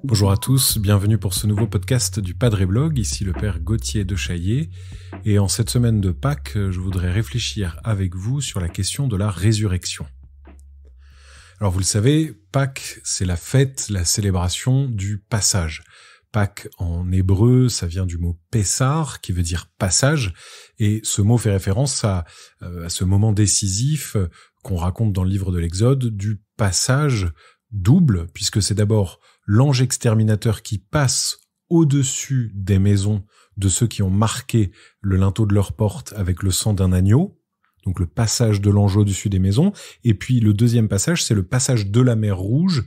Bonjour à tous, bienvenue pour ce nouveau podcast du Padre Blog, ici le Père Gauthier de Chaillé. Et en cette semaine de Pâques, je voudrais réfléchir avec vous sur la question de la résurrection. Alors vous le savez, Pâques, c'est la fête, la célébration du passage. Pâques en hébreu, ça vient du mot Pessar, qui veut dire passage, et ce mot fait référence à ce moment décisif qu'on raconte dans le livre de l'Exode, du passage double, puisque c'est d'abord l'ange exterminateur qui passe au-dessus des maisons de ceux qui ont marqué le linteau de leur porte avec le sang d'un agneau, donc le passage de l'ange au-dessus des maisons, et puis le deuxième passage, c'est le passage de la mer Rouge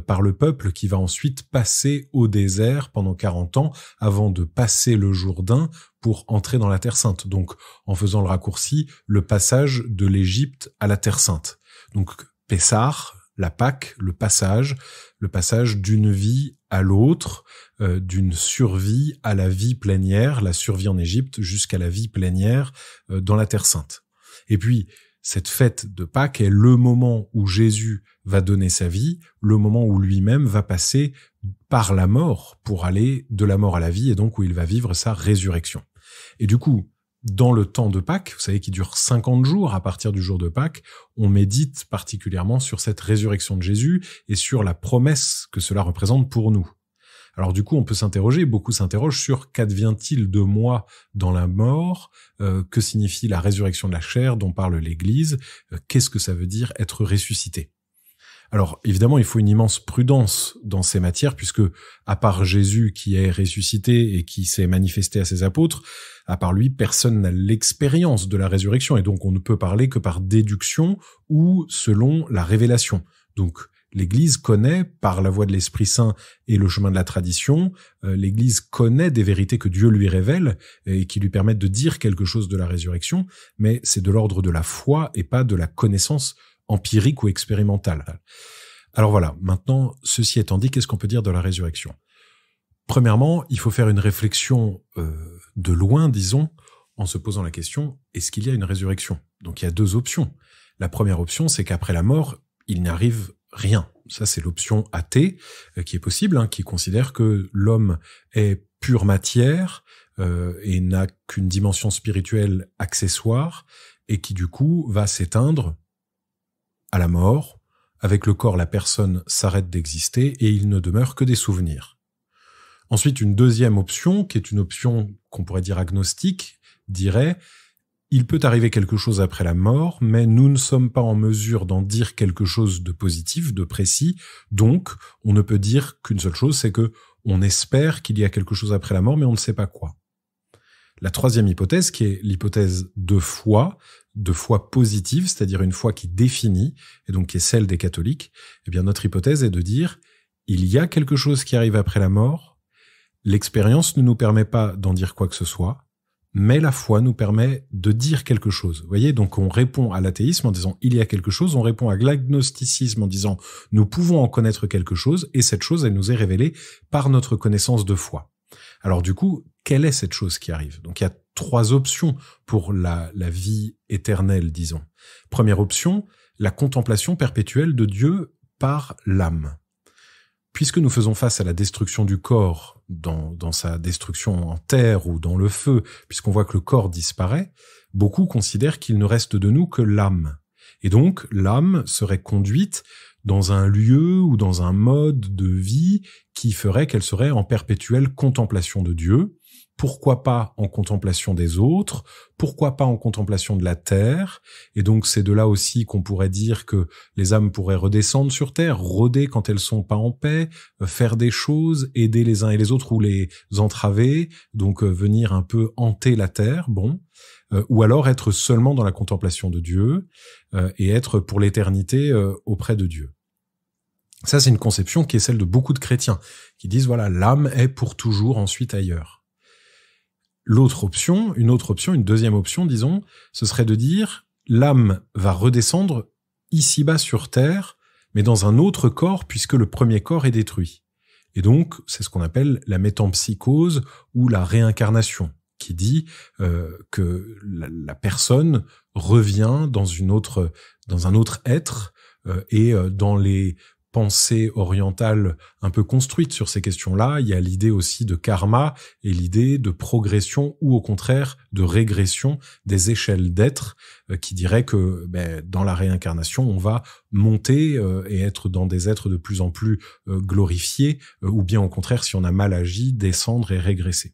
par le peuple qui va ensuite passer au désert pendant 40 ans avant de passer le Jourdain pour entrer dans la Terre Sainte. Donc, en faisant le raccourci, le passage de l'Égypte à la Terre Sainte. Donc, Pessar, la Pâque, le passage d'une vie à l'autre, d'une survie à la vie plénière, la survie en Égypte jusqu'à la vie plénière dans la Terre Sainte. Et puis, cette fête de Pâques est le moment où Jésus va donner sa vie, le moment où lui-même va passer par la mort pour aller de la mort à la vie, et donc où il va vivre sa résurrection. Et du coup, dans le temps de Pâques, vous savez qu'il dure 50 jours à partir du jour de Pâques, on médite particulièrement sur cette résurrection de Jésus et sur la promesse que cela représente pour nous. Alors du coup, on peut s'interroger, beaucoup s'interrogent sur qu'advient-il de moi dans la mort, que signifie la résurrection de la chair dont parle l'Église, qu'est-ce que ça veut dire être ressuscité. Alors évidemment, il faut une immense prudence dans ces matières, puisque à part Jésus qui est ressuscité et qui s'est manifesté à ses apôtres, à part lui, personne n'a l'expérience de la résurrection, et donc on ne peut parler que par déduction ou selon la révélation. Donc l'Église connaît, par la voie de l'Esprit Saint et le chemin de la tradition, l'Église connaît des vérités que Dieu lui révèle et qui lui permettent de dire quelque chose de la résurrection, mais c'est de l'ordre de la foi et pas de la connaissance empirique ou expérimentale. Alors voilà, maintenant, ceci étant dit, qu'est-ce qu'on peut dire de la résurrection ? Premièrement, il faut faire une réflexion de loin, disons, en se posant la question, est-ce qu'il y a une résurrection ? Donc il y a deux options. La première option, c'est qu'après la mort, il n'arrive rien. Ça, c'est l'option athée qui est possible, qui considère que l'homme est pure matière et n'a qu'une dimension spirituelle accessoire et qui, du coup, va s'éteindre à la mort. Avec le corps, la personne s'arrête d'exister et il ne demeure que des souvenirs. Ensuite, une deuxième option, qui est une option qu'on pourrait dire agnostique, dirait il peut arriver quelque chose après la mort, mais nous ne sommes pas en mesure d'en dire quelque chose de positif, de précis, donc on ne peut dire qu'une seule chose, c'est que on espère qu'il y a quelque chose après la mort, mais on ne sait pas quoi. La troisième hypothèse, qui est l'hypothèse de foi positive, c'est-à-dire une foi qui définit, et donc qui est celle des catholiques, eh bien notre hypothèse est de dire il y a quelque chose qui arrive après la mort, l'expérience ne nous permet pas d'en dire quoi que ce soit, mais la foi nous permet de dire quelque chose. Vous voyez, donc on répond à l'athéisme en disant il y a quelque chose, on répond à l'agnosticisme en disant nous pouvons en connaître quelque chose, et cette chose, elle nous est révélée par notre connaissance de foi. Alors du coup, quelle est cette chose qui arrive ? Donc il y a trois options pour la vie éternelle, disons. Première option, la contemplation perpétuelle de Dieu par l'âme. Puisque nous faisons face à la destruction du corps dans sa destruction en terre ou dans le feu, puisqu'on voit que le corps disparaît, beaucoup considèrent qu'il ne reste de nous que l'âme. Et donc, l'âme serait conduite dans un lieu ou dans un mode de vie qui ferait qu'elle serait en perpétuelle contemplation de Dieu. Pourquoi pas en contemplation des autres? Pourquoi pas en contemplation de la terre? Et donc c'est de là aussi qu'on pourrait dire que les âmes pourraient redescendre sur terre, rôder quand elles sont pas en paix, faire des choses, aider les uns et les autres ou les entraver, donc venir un peu hanter la terre, ou alors être seulement dans la contemplation de Dieu et être pour l'éternité auprès de Dieu. Ça, c'est une conception qui est celle de beaucoup de chrétiens, qui disent voilà, l'âme est pour toujours ensuite ailleurs. Une deuxième option, disons, ce serait de dire l'âme va redescendre ici-bas sur terre, mais dans un autre corps puisque le premier corps est détruit. Et donc, c'est ce qu'on appelle la métempsychose ou la réincarnation. qui dit que la personne revient dans un autre être, et dans les pensées orientales un peu construites sur ces questions-là, il y a l'idée aussi de karma et l'idée de progression ou au contraire de régression des échelles d'être, qui dirait que dans la réincarnation, on va monter et être dans des êtres de plus en plus glorifiés, ou bien au contraire, si on a mal agi, descendre et régresser.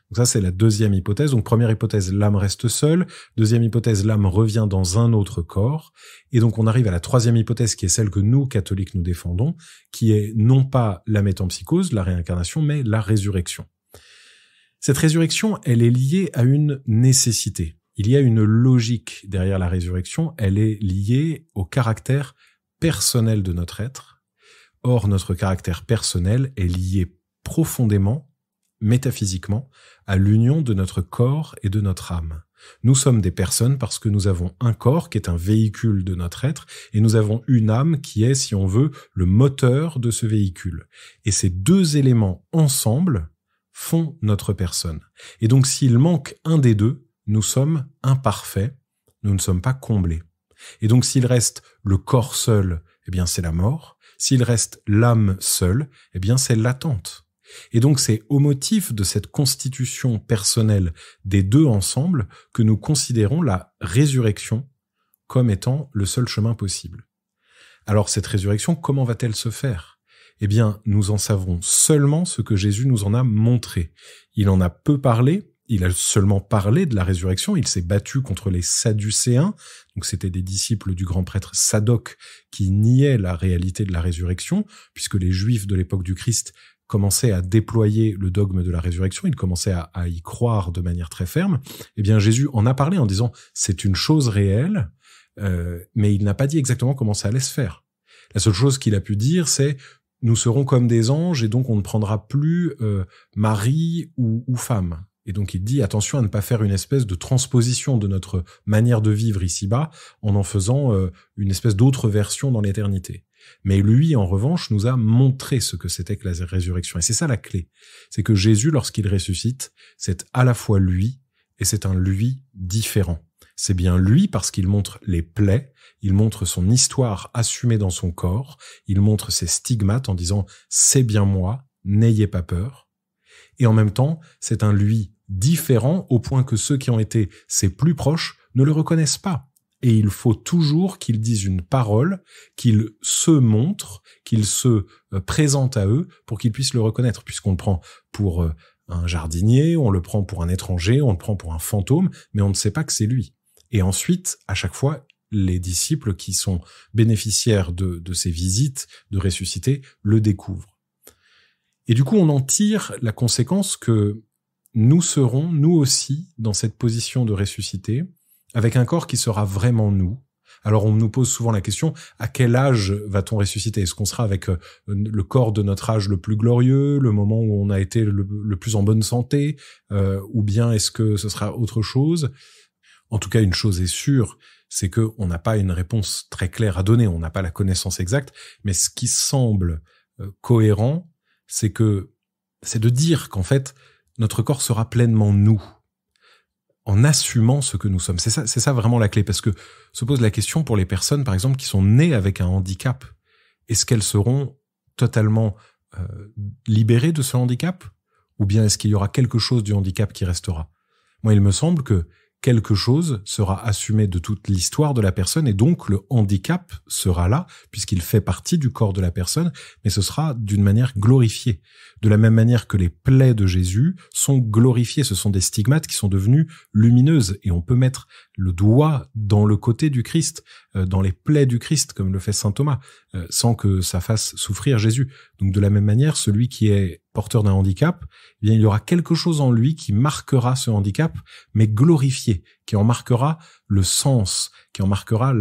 Donc ça, c'est la deuxième hypothèse. Donc première hypothèse, l'âme reste seule. Deuxième hypothèse, l'âme revient dans un autre corps. Et donc on arrive à la troisième hypothèse, qui est celle que nous, catholiques, nous défendons, qui est non pas la métempsychose, la réincarnation, mais la résurrection. Cette résurrection, elle est liée à une nécessité. Il y a une logique derrière la résurrection. Elle est liée au caractère personnel de notre être. Or, notre caractère personnel est lié profondément, métaphysiquement, à l'union de notre corps et de notre âme. Nous sommes des personnes parce que nous avons un corps qui est un véhicule de notre être, et nous avons une âme qui est, si on veut, le moteur de ce véhicule. Et ces deux éléments ensemble font notre personne. Et donc s'il manque un des deux, nous sommes imparfaits, nous ne sommes pas comblés. Et donc s'il reste le corps seul, eh bien c'est la mort. S'il reste l'âme seule, eh bien c'est l'attente. Et donc c'est au motif de cette constitution personnelle des deux ensemble que nous considérons la résurrection comme étant le seul chemin possible. Alors cette résurrection, comment va-t-elle se faire ? Eh bien, nous en savons seulement ce que Jésus nous en a montré. Il en a peu parlé, il a seulement parlé de la résurrection, il s'est battu contre les Sadducéens, donc c'était des disciples du grand prêtre Sadoc qui niaient la réalité de la résurrection, puisque les Juifs de l'époque du Christ commençait à déployer le dogme de la résurrection, il commençait à y croire de manière très ferme, eh bien Jésus en a parlé en disant « c'est une chose réelle », mais il n'a pas dit exactement comment ça allait se faire. La seule chose qu'il a pu dire, c'est « nous serons comme des anges et donc on ne prendra plus mari ou femme ». Et donc il dit attention à ne pas faire une espèce de transposition de notre manière de vivre ici-bas en faisant une espèce d'autre version dans l'éternité. Mais lui, en revanche, nous a montré ce que c'était que la résurrection. Et c'est ça la clé. C'est que Jésus, lorsqu'il ressuscite, c'est à la fois lui et c'est un lui différent. C'est bien lui parce qu'il montre les plaies, il montre son histoire assumée dans son corps, il montre ses stigmates en disant « c'est bien moi, n'ayez pas peur ». Et en même temps, c'est un lui différent au point que ceux qui ont été ses plus proches ne le reconnaissent pas. Et il faut toujours qu'il dise une parole, qu'il se montre, qu'il se présente à eux pour qu'ils puissent le reconnaître, puisqu'on le prend pour un jardinier, on le prend pour un étranger, on le prend pour un fantôme, mais on ne sait pas que c'est lui. Et ensuite, à chaque fois, les disciples qui sont bénéficiaires de ces visites de ressuscité le découvrent. Et du coup, on en tire la conséquence que nous serons, nous aussi, dans cette position de ressuscité, avec un corps qui sera vraiment nous. Alors on nous pose souvent la question, à quel âge va-t-on ressusciter ? Est-ce qu'on sera avec le corps de notre âge le plus glorieux, le moment où on a été le plus en bonne santé, ou bien est-ce que ce sera autre chose ? En tout cas, une chose est sûre, c'est que on n'a pas une réponse très claire à donner, on n'a pas la connaissance exacte, mais ce qui semble cohérent, c'est de dire qu'en fait, notre corps sera pleinement nous, en assumant ce que nous sommes. C'est ça vraiment la clé, parce que se pose la question pour les personnes, par exemple, qui sont nées avec un handicap. Est-ce qu'elles seront totalement libérées de ce handicap ? Ou bien est-ce qu'il y aura quelque chose du handicap qui restera ? Moi, il me semble que quelque chose sera assumé de toute l'histoire de la personne et donc le handicap sera là puisqu'il fait partie du corps de la personne, mais ce sera d'une manière glorifiée. De la même manière que les plaies de Jésus sont glorifiées, ce sont des stigmates qui sont devenus lumineuses et on peut mettre le doigt dans le côté du Christ, dans les plaies du Christ comme le fait saint Thomas, sans que ça fasse souffrir Jésus. Donc de la même manière, celui qui est porteur d'un handicap, eh bien, il y aura quelque chose en lui qui marquera ce handicap, mais glorifié, qui en marquera le sens, qui en marquera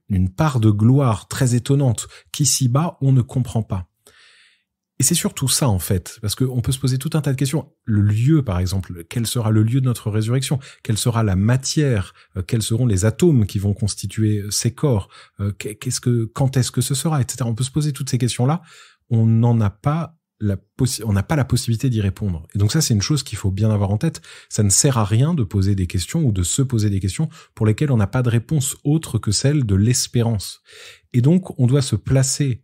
une part de gloire très étonnante, qu'ici-bas, on ne comprend pas. Et c'est surtout ça, en fait, parce qu'on peut se poser tout un tas de questions. Le lieu, par exemple, quel sera le lieu de notre résurrection ? Quelle sera la matière ? Quels seront les atomes qui vont constituer ces corps ? Quand est-ce que ce sera ? Etc. On peut se poser toutes ces questions-là. On n'en a pas on n'a pas la possibilité d'y répondre. Et donc ça, c'est une chose qu'il faut bien avoir en tête. Ça ne sert à rien de poser des questions ou de se poser des questions pour lesquelles on n'a pas de réponse autre que celle de l'espérance. Et donc, on doit se placer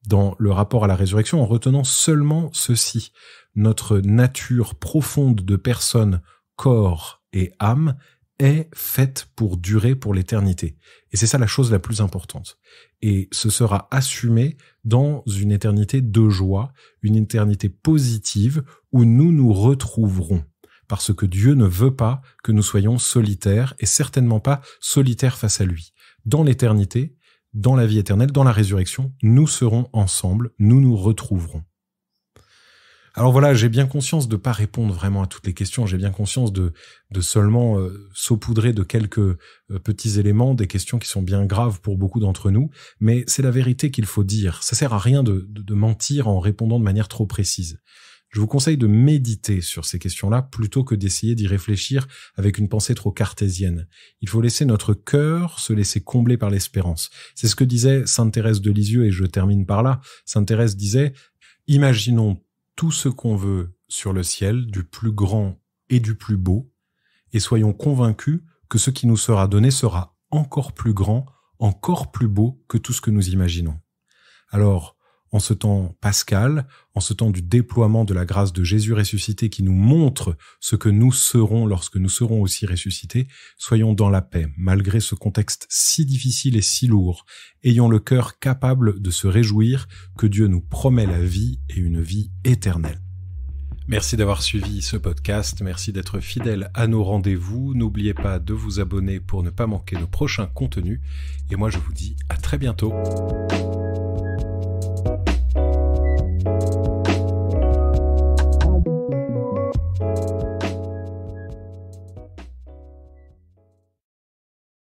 dans le rapport à la résurrection en retenant seulement ceci. Notre nature profonde de personne, corps et âme est faite pour durer pour l'éternité. Et c'est ça la chose la plus importante. Et ce sera assumé dans une éternité de joie, une éternité positive où nous nous retrouverons. Parce que Dieu ne veut pas que nous soyons solitaires et certainement pas solitaires face à lui. Dans l'éternité, dans la vie éternelle, dans la résurrection, nous serons ensemble, nous nous retrouverons. Alors voilà, j'ai bien conscience de pas répondre vraiment à toutes les questions, j'ai bien conscience de seulement saupoudrer de quelques petits éléments, des questions qui sont bien graves pour beaucoup d'entre nous, mais c'est la vérité qu'il faut dire. Ça sert à rien de mentir en répondant de manière trop précise. Je vous conseille de méditer sur ces questions-là plutôt que d'essayer d'y réfléchir avec une pensée trop cartésienne. Il faut laisser notre cœur se laisser combler par l'espérance. C'est ce que disait Sainte Thérèse de Lisieux, et je termine par là. Sainte Thérèse disait « Imaginons tout ce qu'on veut sur le ciel, du plus grand et du plus beau, et soyons convaincus que ce qui nous sera donné sera encore plus grand, encore plus beau que tout ce que nous imaginons. » Alors, en ce temps pascal, en ce temps du déploiement de la grâce de Jésus ressuscité qui nous montre ce que nous serons lorsque nous serons aussi ressuscités, soyons dans la paix, malgré ce contexte si difficile et si lourd, ayons le cœur capable de se réjouir que Dieu nous promet la vie et une vie éternelle. Merci d'avoir suivi ce podcast, merci d'être fidèle à nos rendez-vous, n'oubliez pas de vous abonner pour ne pas manquer nos prochains contenus, et moi je vous dis à très bientôt.